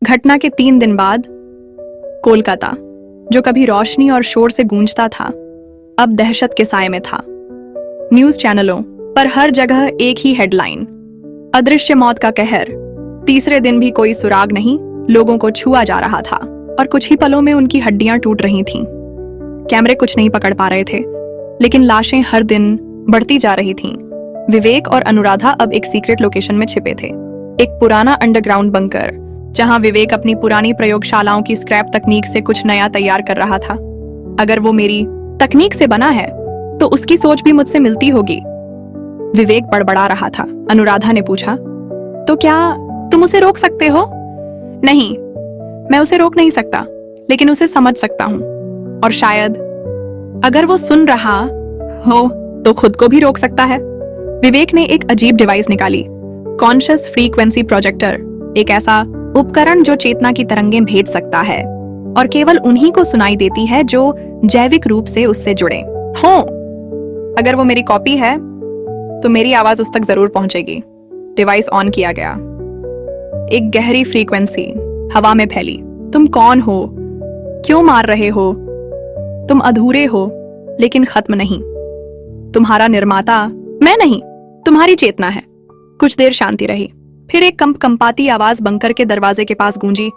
घटना के 3 दिन बाद कोलकाता, जो कभी रोशनी और शोर से गूंजता था, अब दहशत के साए में था। न्यूज चैनलों पर हर जगह एक ही हेडलाइन, अदृश्य मौत का कहर। तीसरे दिन भी कोई सुराग नहीं, लोगों को छुआ जा रहा था और कुछ ही पलों में उनकी हड्डियां टूट रही थीं। कैमरे कुछ नहीं पकड़ पा रहे थे, लेकिन लाशें हर दिन बढ़ती जा रही थीं। विवेक और अनुराधा अब एक सीक्रेट लोकेशन में छिपे थे, एक पुराना अंडरग्राउंड बंकर, जहां विवेक अपनी पुरानी प्रयोगशालाओं की स्क्रैप तकनीक से कुछ नया तैयार कर रहा था। अगर वो मेरी तकनीक से बना है तो उसकी सोच भी मुझसे मिलती होगी, विवेक बड़बड़ा रहा था। अनुराधा ने पूछा, तो क्या तुम उसे रोक सकते हो? नहीं, मैं उसे रोक नहीं सकता, लेकिन उसे समझ सकता हूं। और शायद अगर वो सुन रहा हो तो खुद को भी रोक सकता है। विवेक ने एक अजीब डिवाइस निकाली, कॉन्शियस फ्रीक्वेंसी प्रोजेक्टर, एक ऐसा उपकरण जो चेतना की तरंगें भेज सकता है और केवल उन्हीं को सुनाई देती है जो जैविक रूप से उससे जुड़े हों। अगर वो मेरी कॉपी है तो मेरी आवाज उस तक जरूर पहुंचेगी। डिवाइस ऑन किया गया। एक गहरी फ्रीक्वेंसी हवा में फैली। तुम कौन हो? क्यों मार रहे हो? तुम अधूरे हो, लेकिन खत्म नहीं। तुम्हारा निर्माता मैं नहीं, तुम्हारी चेतना है। कुछ देर शांति रही, फिर एक कंपाती आवाज बंकर के दरवाजे के पास गूंजी।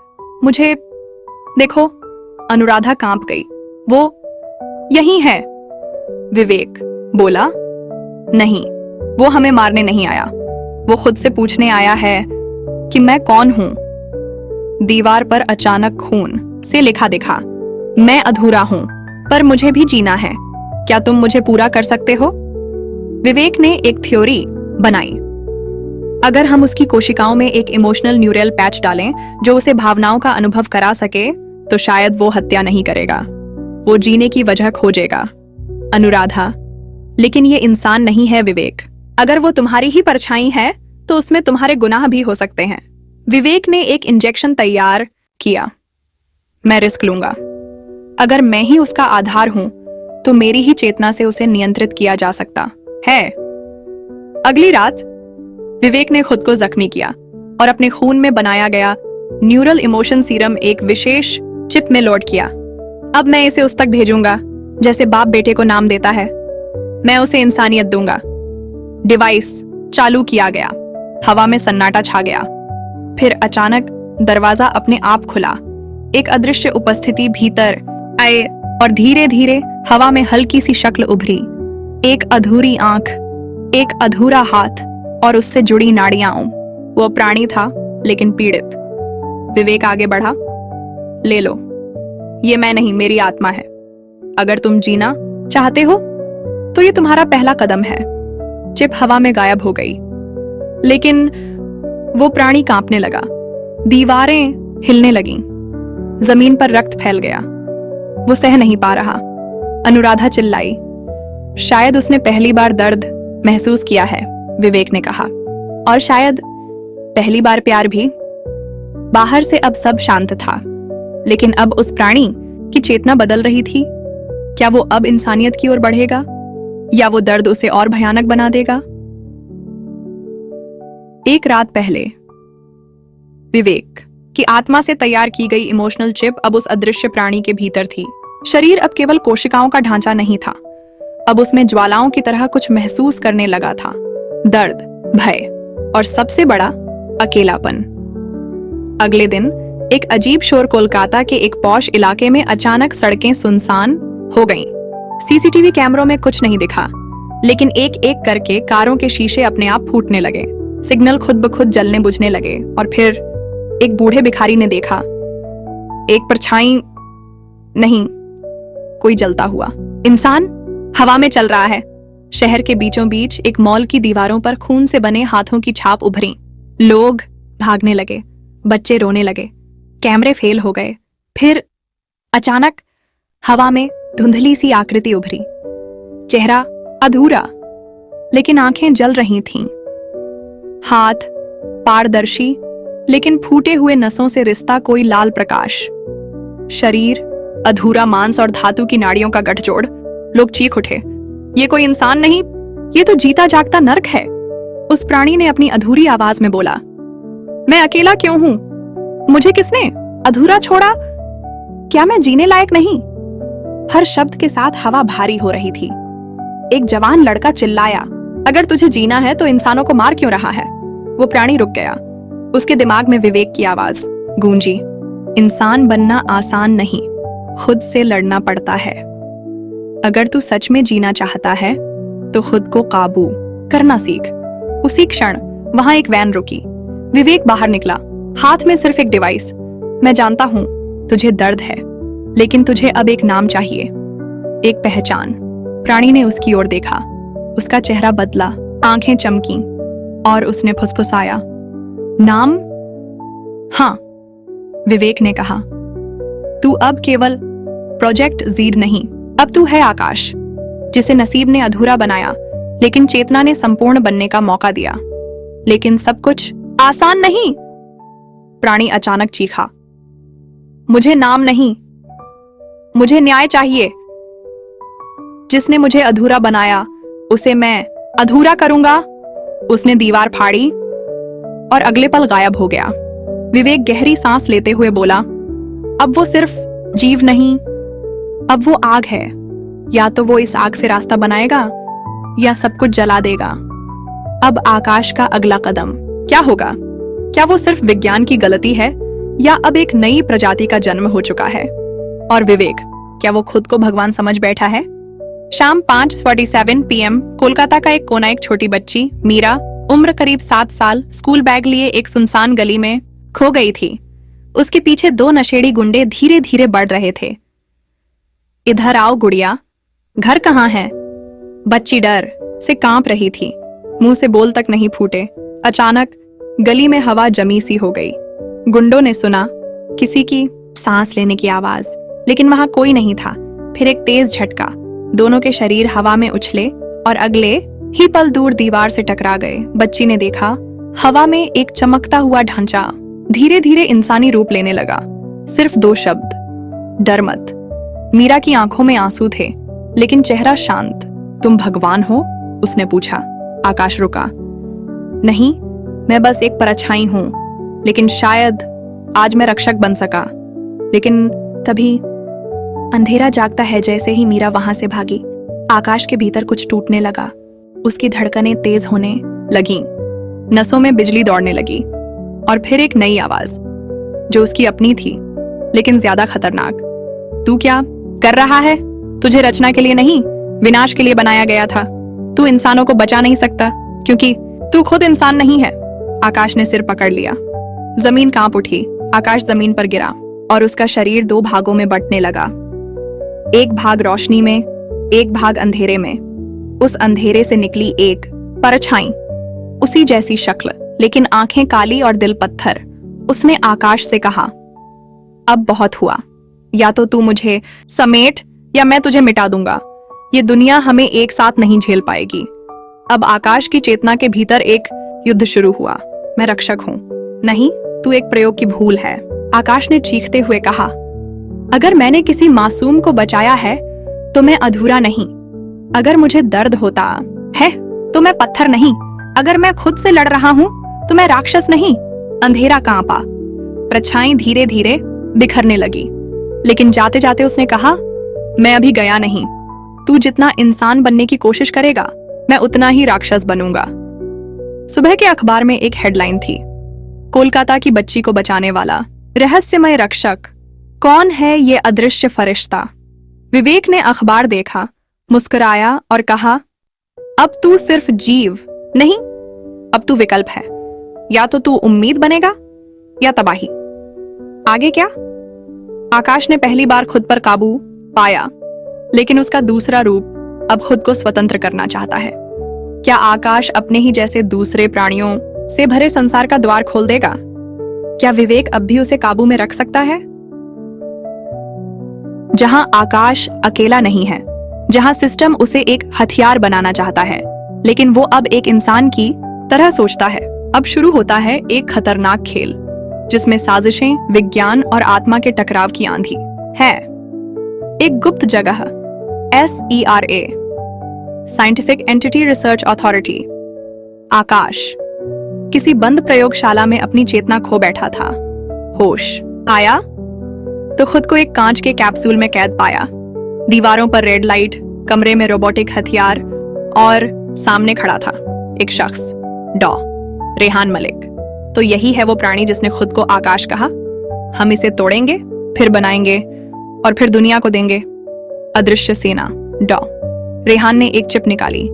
मुझे देखो। अनुराधा कांप गई। वो यही है, विवेक बोला। नहीं, वो हमें मारने नहीं आया, वो खुद से पूछने आया है कि मैं कौन हूं। दीवार पर अचानक खून से लिखा दिखा, मैं अधूरा हूं, पर मुझे भी जीना है। क्या तुम मुझे पूरा कर सकते हो? विवेक ने एक थ्योरी बनाई। अगर हम उसकी कोशिकाओं में एक इमोशनल न्यूरल पैच डालें जो उसे भावनाओं का अनुभव करा सके, तो शायद वो हत्या नहीं करेगा, वो जीने की वजह खोजेगा। अनुराधा, लेकिन ये इंसान नहीं है विवेक। अगर वो तुम्हारी ही परछाई है तो उसमें तुम्हारे गुनाह भी हो सकते हैं। विवेक ने एक इंजेक्शन तैयार किया। मैं रिस्क लूंगा। अगर मैं ही उसका आधार हूं तो मेरी ही चेतना से उसे नियंत्रित किया जा सकता है। अगली रात विवेक ने खुद को जख्मी किया और अपने खून में बनाया गया न्यूरल इमोशन सीरम एक विशेष चिप में लोड किया। अब मैं इसे उस तक भेजूंगा जैसे बाप बेटे को नाम देता है। मैं उसे इंसानियत दूंगा। डिवाइस चालू किया गया। हवा में सन्नाटा छा गया। फिर अचानक दरवाजा अपने आप खुला। एक अदृश्य उपस्थिति भीतर आए और धीरे धीरे हवा में हल्की सी शक्ल उभरी। एक अधूरी आंख, एक अधूरा हाथ और उससे जुड़ी नाड़ियां। वो प्राणी था, लेकिन पीड़ित। विवेक आगे बढ़ा। ले लो, ये मैं नहीं, मेरी आत्मा है। अगर तुम जीना चाहते हो तो ये तुम्हारा पहला कदम है। चिप हवा में गायब हो गई, लेकिन वो प्राणी कांपने लगा। दीवारें हिलने लगीं। जमीन पर रक्त फैल गया। वो सह नहीं पा रहा। अनुराधा चिल्लाई। शायद उसने पहली बार दर्द महसूस किया है, विवेक ने कहा, और शायद पहली बार प्यार भी। बाहर से अब सब शांत था, लेकिन अब उस प्राणी की चेतना बदल रही थी। क्या वो अब इंसानियत की ओर बढ़ेगा या वो दर्द उसे और भयानक बना देगा? एक रात पहले विवेक की आत्मा से तैयार की गई इमोशनल चिप अब उस अदृश्य प्राणी के भीतर थी। शरीर अब केवल कोशिकाओं का ढांचा नहीं था, अब उसमें ज्वालाओं की तरह कुछ महसूस करने लगा था। दर्द, भय और सबसे बड़ा, अकेलापन। अगले दिन एक अजीब शोर कोलकाता के एक पॉश इलाके में अचानक सड़कें सुनसान हो गईं। सीसीटीवी कैमरों में कुछ नहीं दिखा, लेकिन एक एक करके कारों के शीशे अपने आप फूटने लगे। सिग्नल खुद ब खुद जलने बुझने लगे और फिर एक बूढ़े भिखारी ने देखा, एक परछाई नहीं, कोई जलता हुआ इंसान हवा में चल रहा है। शहर के बीचों बीच एक मॉल की दीवारों पर खून से बने हाथों की छाप उभरी। लोग भागने लगे, बच्चे रोने लगे, कैमरे फेल हो गए। फिर अचानक हवा में धुंधली सी आकृति उभरी। चेहरा अधूरा, लेकिन आंखें जल रही थीं। हाथ पारदर्शी, लेकिन फूटे हुए नसों से रिश्ता कोई लाल प्रकाश। शरीर अधूरा मांस और धातु की नाड़ियों का गठजोड़। लोग चीख उठे, ये कोई इंसान नहीं, ये तो जीता जागता नर्क है। उस प्राणी ने अपनी अधूरी आवाज में बोला, मैं अकेला क्यों हूं? मुझे किसने अधूरा छोड़ा? क्या मैं जीने लायक नहीं? हर शब्द के साथ हवा भारी हो रही थी। एक जवान लड़का चिल्लाया, अगर तुझे जीना है तो इंसानों को मार क्यों रहा है? वो प्राणी रुक गया। उसके दिमाग में विवेक की आवाज गूंजी, इंसान बनना आसान नहीं, खुद से लड़ना पड़ता है। अगर तू सच में जीना चाहता है तो खुद को काबू करना सीख। उसी क्षण वहां एक वैन रुकी। विवेक बाहर निकला, हाथ में सिर्फ एक डिवाइस। मैं जानता हूं तुझे दर्द है, लेकिन तुझे अब एक नाम चाहिए, एक पहचान। प्राणी ने उसकी ओर देखा, उसका चेहरा बदला, आंखें चमकी और उसने फुसफुसाया, नाम? हाँ, विवेक ने कहा, तू अब केवल प्रोजेक्ट जीड नहीं, अब तू है आकाश, जिसे नसीब ने अधूरा बनाया लेकिन चेतना ने संपूर्ण बनने का मौका दिया। लेकिन सब कुछ आसान नहीं। प्राणी अचानक चीखा, मुझे नाम नहीं, मुझे न्याय चाहिए। जिसने मुझे अधूरा बनाया उसे मैं अधूरा करूंगा। उसने दीवार फाड़ी और अगले पल गायब हो गया। विवेक गहरी सांस लेते हुए बोला, अब वो सिर्फ जीव नहीं, अब वो आग है। या तो वो इस आग से रास्ता बनाएगा या सब कुछ जला देगा। अब आकाश का अगला कदम क्या होगा? क्या वो सिर्फ विज्ञान की गलती है या अब एक नई प्रजाति का जन्म हो चुका है? और विवेक, क्या वो खुद को भगवान समझ बैठा है? शाम 5:47 PM कोलकाता का एक कोना, एक छोटी बच्ची मीरा, उम्र करीब 7 साल, स्कूल बैग लिए एक सुनसान गली में खो गई थी। उसके पीछे 2 नशेड़ी गुंडे धीरे धीरे बढ़ रहे थे। इधर आओ गुड़िया, घर कहाँ है? बच्ची डर से कांप रही थी, मुंह से बोल तक नहीं फूटे। अचानक गली में हवा जमी सी हो गई। गुंडों ने सुना किसी की सांस लेने की आवाज, लेकिन वहां कोई नहीं था। फिर एक तेज झटका, दोनों के शरीर हवा में उछले और अगले ही पल दूर दीवार से टकरा गए। बच्ची ने देखा, हवा में एक चमकता हुआ ढांचा धीरे धीरे इंसानी रूप लेने लगा। सिर्फ 2 शब्द, डर मत। मीरा की आंखों में आंसू थे, लेकिन चेहरा शांत। तुम भगवान हो? उसने पूछा। आकाश रुका। नहीं, मैं बस एक परछाई हूं, लेकिन शायद आज मैं रक्षक बन सका। लेकिन तभी अंधेरा जागता है। जैसे ही मीरा वहां से भागी, आकाश के भीतर कुछ टूटने लगा। उसकी धड़कनें तेज होने लगीं, नसों में बिजली दौड़ने लगी। और फिर एक नई आवाज, जो उसकी अपनी थी, लेकिन ज्यादा खतरनाक। तू क्या कर रहा है? तुझे रचना के लिए नहीं, विनाश के लिए बनाया गया था। तू इंसानों को बचा नहीं सकता, क्योंकि तू खुद इंसान नहीं है। आकाश ने सिर पकड़ लिया। जमीन कांप उठी। आकाश जमीन पर गिरा और उसका शरीर 2 भागों में बंटने लगा। एक भाग रोशनी में, एक भाग अंधेरे में। उस अंधेरे से निकली एक परछाई, उसी जैसी शक्ल, लेकिन आंखें काली और दिल पत्थर। उसने आकाश से कहा, अब बहुत हुआ, या तो तू मुझे समेट या मैं तुझे मिटा दूंगा। ये दुनिया हमें एक साथ नहीं झेल पाएगी। अब आकाश की चेतना के भीतर एक युद्ध शुरू हुआ। मैं रक्षक हूं। नहीं, तू एक प्रयोग की भूल है। आकाश ने चीखते हुए कहा, अगर मैंने किसी मासूम को बचाया है तो मैं अधूरा नहीं। अगर मुझे दर्द होता है तो मैं पत्थर नहीं। अगर मैं खुद से लड़ रहा हूं तो मैं राक्षस नहीं। अंधेरा कांपा, परछाई धीरे धीरे बिखरने लगी, लेकिन जाते जाते उसने कहा, मैं अभी गया नहीं। तू जितना इंसान बनने की कोशिश करेगा, मैं उतना ही राक्षस बनूंगा। सुबह के अखबार में एक हेडलाइन थी, कोलकाता की बच्ची को बचाने वाला रहस्यमय रक्षक। कौन है ये अदृश्य फरिश्ता? विवेक ने अखबार देखा, मुस्कुराया और कहा, अब तू सिर्फ जीव नहीं, अब तू विकल्प है। या तो तू उम्मीद बनेगा या तबाही। आगे क्या? आकाश ने पहली बार खुद पर काबू पाया, लेकिन उसका दूसरा रूप अब खुद को स्वतंत्र करना चाहता है। क्या आकाश अपने ही जैसे दूसरे प्राणियों से भरे संसार का द्वार खोल देगा? क्या विवेक अब भी उसे काबू में रख सकता है? जहां आकाश अकेला नहीं है, जहां सिस्टम उसे एक हथियार बनाना चाहता है, लेकिन वो अब एक इंसान की तरह सोचता है। अब शुरू होता है एक खतरनाक खेल, जिसमें साजिशें, विज्ञान और आत्मा के टकराव की आंधी है। एक गुप्त जगह, SERA, scientific entity research authority. Akash किसी बंद प्रयोगशाला में अपनी चेतना खो बैठा था। होश आया तो खुद को एक कांच के कैप्सूल में कैद पाया। दीवारों पर रेड लाइट, कमरे में रोबोटिक हथियार और सामने खड़ा था एक शख्स, डॉ रेहान मलिक। तो यही है वो प्राणी जिसने खुद को आकाश कहा। हम इसे तोड़ेंगे, फिर बनाएंगे और फिर दुनिया को देंगे। अदृश्य सेना, डॉ रेहान ने एक चिप निकाली,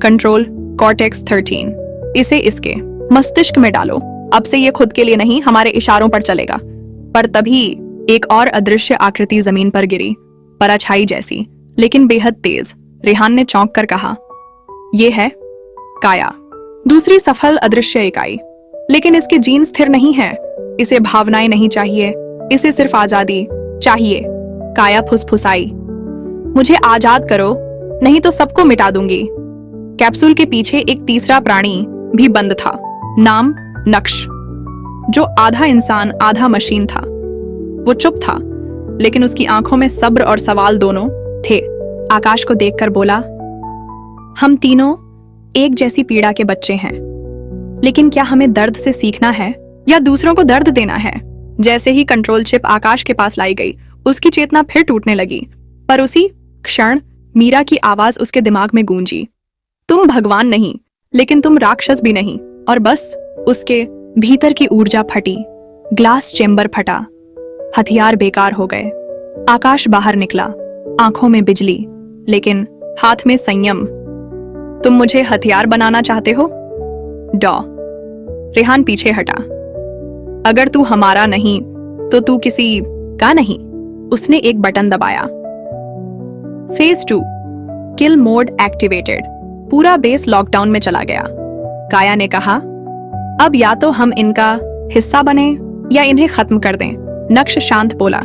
कंट्रोल कॉर्टेक्स 13। इसे इसके मस्तिष्क में डालो। अब से ये खुद के लिए नहीं, हमारे इशारों पर चलेगा। पर तभी एक और अदृश्य आकृति जमीन पर गिरी, परछाई जैसी लेकिन बेहद तेज। रेहान ने चौंक कर कहा, यह है काया, दूसरी सफल अदृश्य इकाई। लेकिन इसके जीन स्थिर नहीं है, इसे भावनाएं नहीं चाहिए, इसे सिर्फ आजादी चाहिए। काया फुसफुसाई, मुझे आजाद करो, नहीं तो सबको मिटा दूंगी। कैप्सूल के पीछे एक तीसरा प्राणी भी बंद था, नाम नक्श, जो आधा इंसान आधा मशीन था। वो चुप था, लेकिन उसकी आंखों में सब्र और सवाल दोनों थे। आकाश को देखकर बोला, हम तीनों एक जैसी पीड़ा के बच्चे हैं, लेकिन क्या हमें दर्द से सीखना है या दूसरों को दर्द देना है? जैसे ही कंट्रोल चिप आकाश के पास लाई गई, उसकी चेतना फिर टूटने लगी। पर उसी क्षण मीरा की आवाज उसके दिमाग में गूंजी, तुम भगवान नहीं, लेकिन तुम राक्षस भी नहीं। और बस उसके भीतर की ऊर्जा फटी, ग्लास चेंबर फटा, हथियार बेकार हो गए। आकाश बाहर निकला, आंखों में बिजली, लेकिन हाथ में संयम। तुम मुझे हथियार बनाना चाहते हो? डॉ रेहान पीछे हटा। अगर तू हमारा नहीं तो तू किसी का नहीं। उसने एक बटन दबाया। फेज 2 किल मोड एक्टिवेटेड। पूरा बेस लॉकडाउन में चला गया। काया ने कहा, अब या तो हम इनका हिस्सा बने या इन्हें खत्म कर दें। नक्श शांत बोला,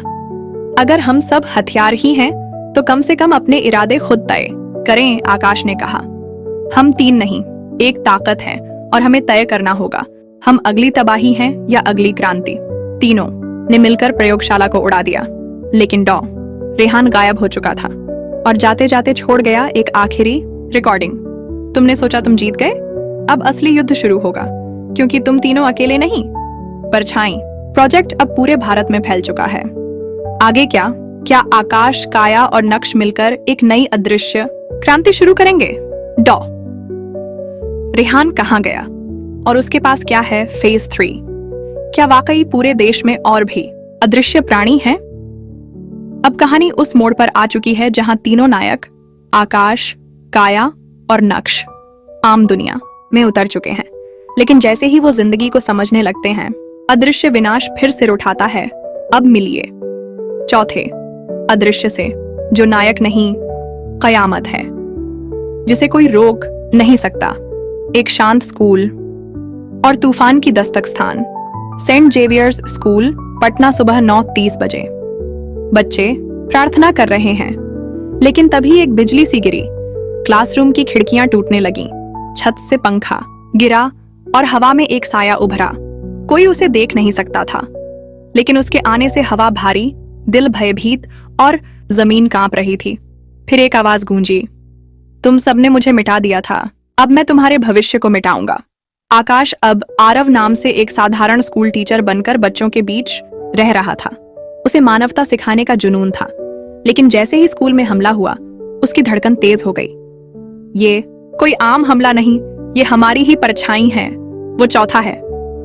अगर हम सब हथियार ही हैं तो कम से कम अपने इरादे खुद तय करें। आकाश ने कहा, हम तीन नहीं, एक ताकत है और हमें तय करना होगा, हम अगली तबाही हैं या अगली क्रांति। तीनों ने मिलकर प्रयोगशाला को उड़ा दिया, लेकिन डॉ रेहान गायब हो चुका था और जाते जाते छोड़ गया एक आखिरी रिकॉर्डिंग। तुमने सोचा तुम जीत गए? अब असली युद्ध शुरू होगा, क्योंकि तुम तीनों अकेले नहीं। परछाई प्रोजेक्ट अब पूरे भारत में फैल चुका है। आगे क्या? क्या आकाश, काया और नक्श मिलकर एक नई अदृश्य क्रांति शुरू करेंगे? डॉ रेहान कहाँ गया और उसके पास क्या है? फेज 3। क्या वाकई पूरे देश में और भी अदृश्य प्राणी हैं? अब कहानी उस मोड़ पर आ चुकी है जहां तीनों नायक आकाश, काया और नक्श आम दुनिया में उतर चुके हैं। लेकिन जैसे ही वो जिंदगी को समझने लगते हैं, अदृश्य विनाश फिर सिर उठाता है। अब मिलिए चौथे अदृश्य से, जो नायक नहीं, कयामत है, जिसे कोई रोक नहीं सकता। एक शांत स्कूल और तूफान की दस्तक स्थान, सेंट जेवियर्स स्कूल, पटना, सुबह 9:30 बजे। बच्चे प्रार्थना कर रहे हैं, लेकिन तभी एक बिजली सी गिरी। क्लासरूम की खिड़कियां टूटने लगीं, छत से पंखा गिरा और हवा में एक साया उभरा। कोई उसे देख नहीं सकता था, लेकिन उसके आने से हवा भारी, दिल भयभीत और जमीन कांप रही थी। फिर एक आवाज गूंजी, तुम सबने मुझे मिटा दिया था, अब मैं तुम्हारे भविष्य को मिटाऊंगा। आकाश अब आरव नाम से एक साधारण स्कूल टीचर बनकर बच्चों के बीच रह रहा था। उसे मानवता सिखाने का जुनून था, लेकिन जैसे ही स्कूल में हमला हुआ, उसकी धड़कन तेज हो गई। ये कोई आम हमला नहीं, ये हमारी ही परछाई है। वो चौथा है,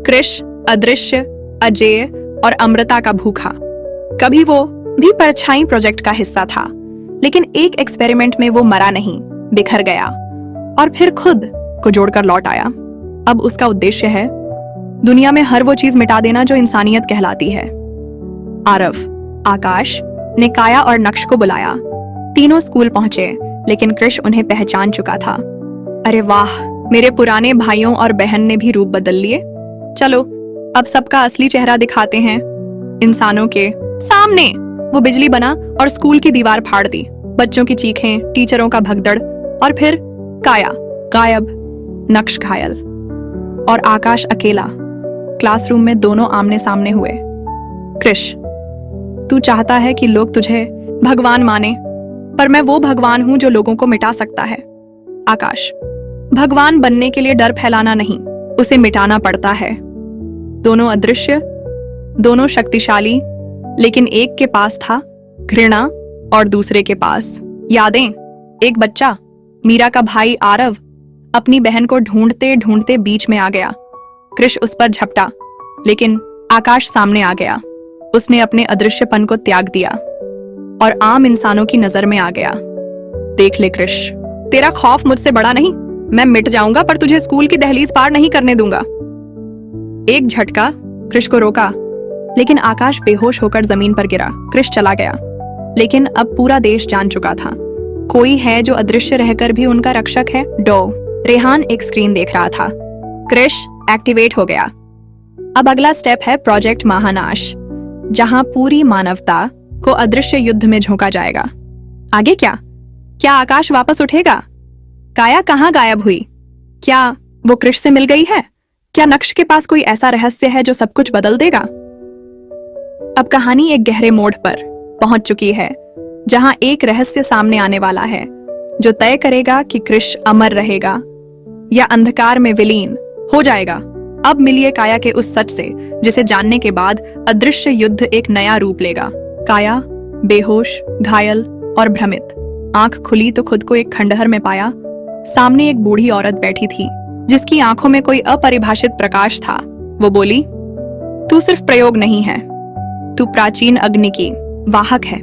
कृष, अदृश्य, अजेय और अमृता का भूखा। कभी वो भी परछाई प्रोजेक्ट का हिस्सा था, लेकिन एक एक्सपेरिमेंट में वो मरा नहीं, बिखर गया और फिर खुद को जोड़कर लौट आया। अब उसका उद्देश्य है दुनिया में हर वो चीज मिटा देना जो इंसानियत कहलाती है। आरव, आकाश ने काया और नक्श को बुलाया। तीनों स्कूल पहुंचे, लेकिन कृष उन्हें पहचान चुका था। अरे वाह, मेरे पुराने भाइयों और बहन ने भी रूप बदल लिए। चलो अब सबका असली चेहरा दिखाते हैं इंसानों के सामने। वो बिजली बना और स्कूल की दीवार फाड़ दी। बच्चों की चीखें, टीचरों का भगदड़ और फिर काया गायब, नक्श घायल और आकाश अकेला। क्लासरूम में दोनों आमने सामने हुए। कृष, तू चाहता है कि लोग तुझे भगवान माने, पर मैं वो भगवान हूं जो लोगों को मिटा सकता है। आकाश, भगवान बनने के लिए डर फैलाना नहीं, उसे मिटाना पड़ता है। दोनों अदृश्य, दोनों शक्तिशाली, लेकिन एक के पास था घृणा और दूसरे के पास यादें। एक बच्चा, मीरा का भाई आरव, अपनी बहन को ढूंढते ढूंढते बीच में आ गया। कृष उस पर झपटा, लेकिन आकाश सामने आ गया। उसने अपने अदृश्यपन को त्याग दिया और आम इंसानों की नजर में आ गया। देख ले कृष, तेरा खौफ मुझसे बड़ा नहीं। मैं मिट जाऊंगा पर तुझे स्कूल की दहलीज पार नहीं करने दूंगा। एक झटका कृष को रोका, लेकिन आकाश बेहोश होकर जमीन पर गिरा। कृष चला गया, लेकिन अब पूरा देश जान चुका था, कोई है जो अदृश्य रहकर भी उनका रक्षक है। रेहान एक स्क्रीन देख रहा था। कृष एक्टिवेट हो गया। अब अगला स्टेप है प्रोजेक्ट महानाश, जहां पूरी मानवता को अदृश्य युद्ध में झोंका जाएगा। आगे क्या? क्या आकाश वापस उठेगा? काया कहां गायब हुई? क्या वो कृष से मिल गई है? क्या नक्श के पास कोई ऐसा रहस्य है जो सब कुछ बदल देगा? अब कहानी एक गहरे मोड़ पर पहुंच चुकी है, जहां एक रहस्य सामने आने वाला है जो तय करेगा कि कृष अमर रहेगा या अंधकार में विलीन हो जाएगा। अब मिलिए काया के उस सच से जिसे जानने के बाद अदृश्य युद्ध एक नया रूप लेगा। काया बेहोश, घायल और भ्रमित, आंख खुली तो खुद को एक खंडहर में पाया। सामने एक बूढ़ी औरत बैठी थी जिसकी आंखों में कोई अपरिभाषित प्रकाश था। वो बोली, तू सिर्फ प्रयोग नहीं है, तू प्राचीन अग्नि की वाहक है।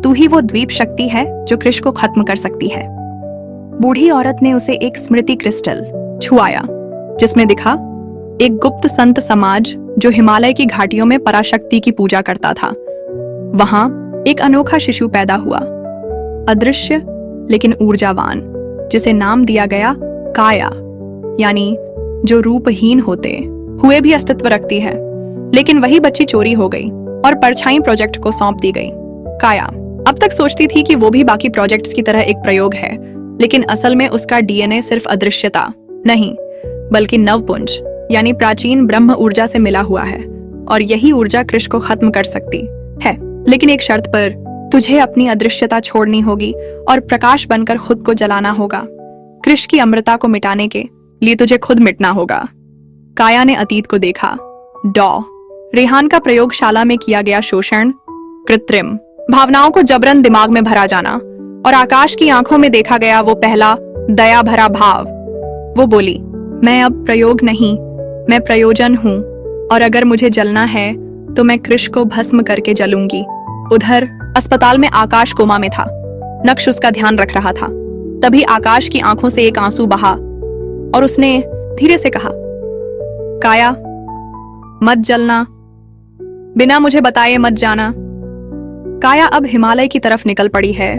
तू ही वो द्वीप शक्ति है जो कृष को खत्म कर सकती है। बूढ़ी औरत ने उसे एक स्मृति क्रिस्टल छुआया, जिसमें दिखा एक गुप्त संत समाज जो हिमालय की घाटियों में पराशक्ति की पूजा करता था। वहां एक अनोखा शिशु पैदा हुआ, अदृश्य लेकिन ऊर्जावान, जिसे नाम दिया गया काया, यानी जो रूपहीन होते हुए भी अस्तित्व रखती है। लेकिन वही बच्ची चोरी हो गई और परछाई प्रोजेक्ट को सौंप दी गई। काया अब तक सोचती थी कि वो भी बाकी प्रोजेक्ट्स की तरह एक प्रयोग है, लेकिन असल में उसका डीएनए सिर्फ अदृश्यता नहीं, बल्कि नवपुंज यानी प्राचीन ब्रह्म ऊर्जा से मिला हुआ है, और यही ऊर्जा कृष को खत्म कर सकती है। लेकिन एक शर्त पर, तुझे अपनी अदृश्यता छोड़नी होगी और प्रकाश बनकर खुद को जलाना होगा। कृष की अमृता को मिटाने के लिए तुझे खुद मिटना होगा। काया ने अतीत को देखा। रेहान का प्रयोगशाला में किया गया शोषण, कृत्रिम भावनाओं को जबरन दिमाग में भरा जाना, और आकाश की आंखों में देखा गया वो पहला दया भरा भाव। वो बोली, मैं अब प्रयोग नहीं, मैं प्रयोजन हूं, और अगर मुझे जलना है तो मैं कृष को भस्म करके जलूंगी। उधर अस्पताल में आकाश कोमा में था। नक्श उसका ध्यान रख रहा था। तभी आकाश की आंखों से एक आंसू बहा और उसने धीरे से कहा, काया मत जलना, बिना मुझे बताए मत जाना। काया अब हिमालय की तरफ निकल पड़ी है,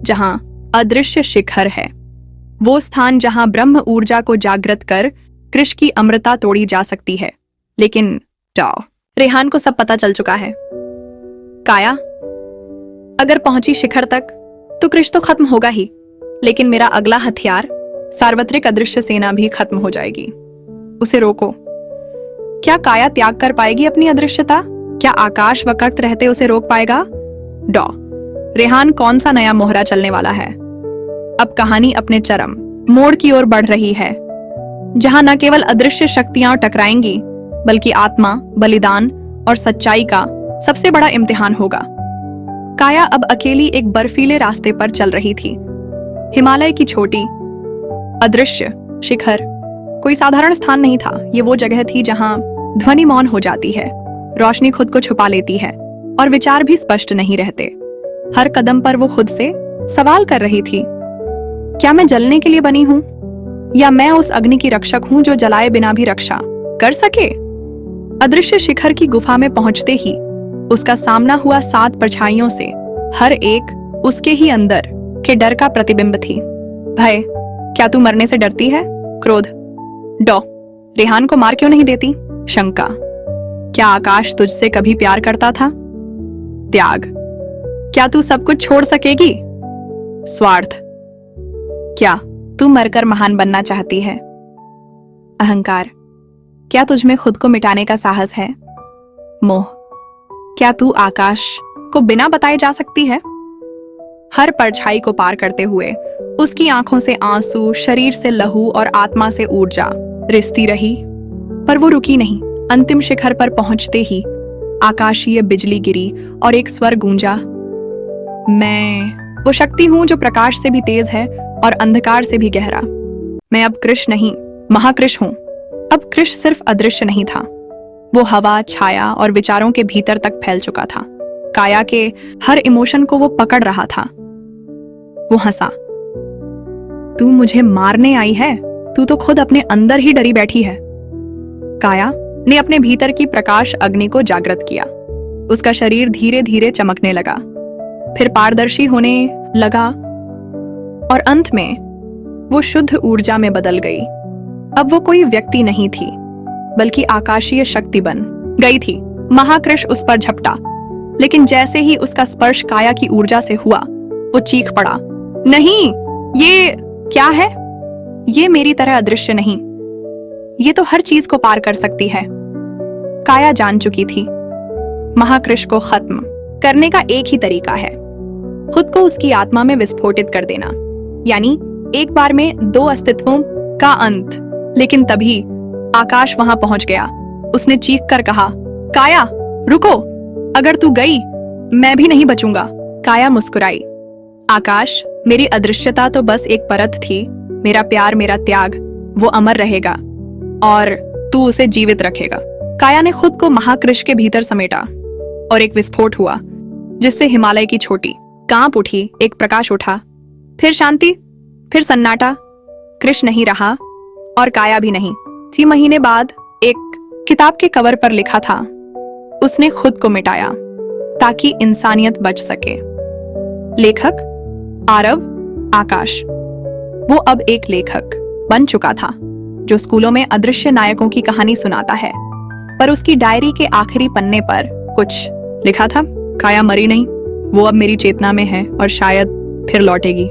जहां अदृश्य शिखर है, वो स्थान जहां ब्रह्म ऊर्जा को जागृत कर कृष की अमृता तोड़ी जा सकती है। लेकिन रेहान को सब पता चल चुका है। काया अगर पहुंची शिखर तक तो कृष तो खत्म होगा ही, लेकिन मेरा अगला हथियार सार्वत्रिक अदृश्य सेना भी खत्म हो जाएगी। उसे रोको। क्या काया त्याग कर पाएगी अपनी अदृश्यता? क्या आकाश वक्त रहते उसे रोक पाएगा? रेहान कौन सा नया मोहरा चलने वाला है? अब कहानी अपने चरम मोड़ की ओर बढ़ रही है, जहां न केवल अदृश्य शक्तियां टकराएंगी, बल्कि आत्मा, बलिदान और सच्चाई का सबसे बड़ा इम्तिहान होगा। काया अब अकेली एक बर्फीले रास्ते पर चल रही थी। हिमालय की छोटी अदृश्य शिखर कोई साधारण स्थान नहीं था। ये वो जगह थी जहां ध्वनि मौन हो जाती है, रोशनी खुद को छुपा लेती है और विचार भी स्पष्ट नहीं रहते। हर कदम पर वो खुद से सवाल कर रही थी, क्या मैं जलने के लिए बनी हूं, या मैं उस अग्नि की रक्षक हूं जो जलाए बिना भी रक्षा कर सके? अदृश्य शिखर की गुफा में पहुंचते ही उसका सामना हुआ 7 परछाइयों से। हर एक उसके ही अंदर के डर का प्रतिबिंब थी। भय, क्या तू मरने से डरती है? क्रोध, रेहान को मार क्यों नहीं देती? शंका, क्या आकाश तुझसे कभी प्यार करता था? त्याग, क्या तू सब कुछ छोड़ सकेगी? स्वार्थ, क्या तू मरकर महान बनना चाहती है? अहंकार, क्या तुझमें खुद को मिटाने का साहस है? मोह, क्या तू आकाश को बिना बताए जा सकती है? हर परछाई को पार करते हुए उसकी आंखों से आंसू, शरीर से लहू और आत्मा से ऊर्जा रिसती रही, पर वो रुकी नहीं। अंतिम शिखर पर पहुंचते ही आकाशीय बिजली गिरी और एक स्वर गूंजा, मैं वो शक्ति हूं जो प्रकाश से भी तेज है और अंधकार से भी गहरा। मैं अब कृष नहीं, महाकृष हूं। अब कृष सिर्फ अदृश्य नहीं था, वो हवा, छाया और विचारों के भीतर तक फैल चुका था। काया के हर इमोशन को वो पकड़ रहा था। वो हंसा, तू मुझे मारने आई है? तू तो खुद अपने अंदर ही डरी बैठी है। काया ने अपने भीतर की प्रकाश अग्नि को जागृत किया। उसका शरीर धीरे धीरे चमकने लगा, फिर पारदर्शी होने लगा और अंत में वो शुद्ध ऊर्जा में बदल गई। अब वो कोई व्यक्ति नहीं थी, बल्कि आकाशीय शक्ति बन गई थी। महाकृष उस पर झपटा, लेकिन जैसे ही उसका स्पर्श काया की ऊर्जा से हुआ, वो चीख पड़ा, नहीं, ये क्या है? ये मेरी तरह अदृश्य नहीं, ये तो हर चीज को पार कर सकती है। काया जान चुकी थी, महाकृष को खत्म करने का एक ही तरीका है, खुद को उसकी आत्मा में विस्फोटित कर देना, यानी एक बार में दो अस्तित्वों का अंत। लेकिन तभी आकाश वहां पहुंच गया। उसने चीख कर कहा, काया रुको, अगर तू गई मैं भी नहीं बचूंगा। काया मुस्कुराई, आकाश, मेरी अदृश्यता तो बस एक परत थी, मेरा प्यार, मेरा त्याग, वो अमर रहेगा और तू उसे जीवित रखेगा। काया ने खुद को महाकृष के भीतर समेटा और एक विस्फोट हुआ, जिससे हिमालय की चोटी कांप उठी। एक प्रकाश उठा, फिर शांति, फिर सन्नाटा। कृष नहीं रहा और काया भी नहीं। 6 महीने बाद एक किताब के कवर पर लिखा था, उसने खुद को मिटाया ताकि इंसानियत बच सके। लेखक आरव आकाश। वो अब एक लेखक बन चुका था जो स्कूलों में अदृश्य नायकों की कहानी सुनाता है, पर उसकी डायरी के आखिरी पन्ने पर कुछ लिखा था, काया मरी नहीं, वो अब मेरी चेतना में है और शायद फिर लौटेगी।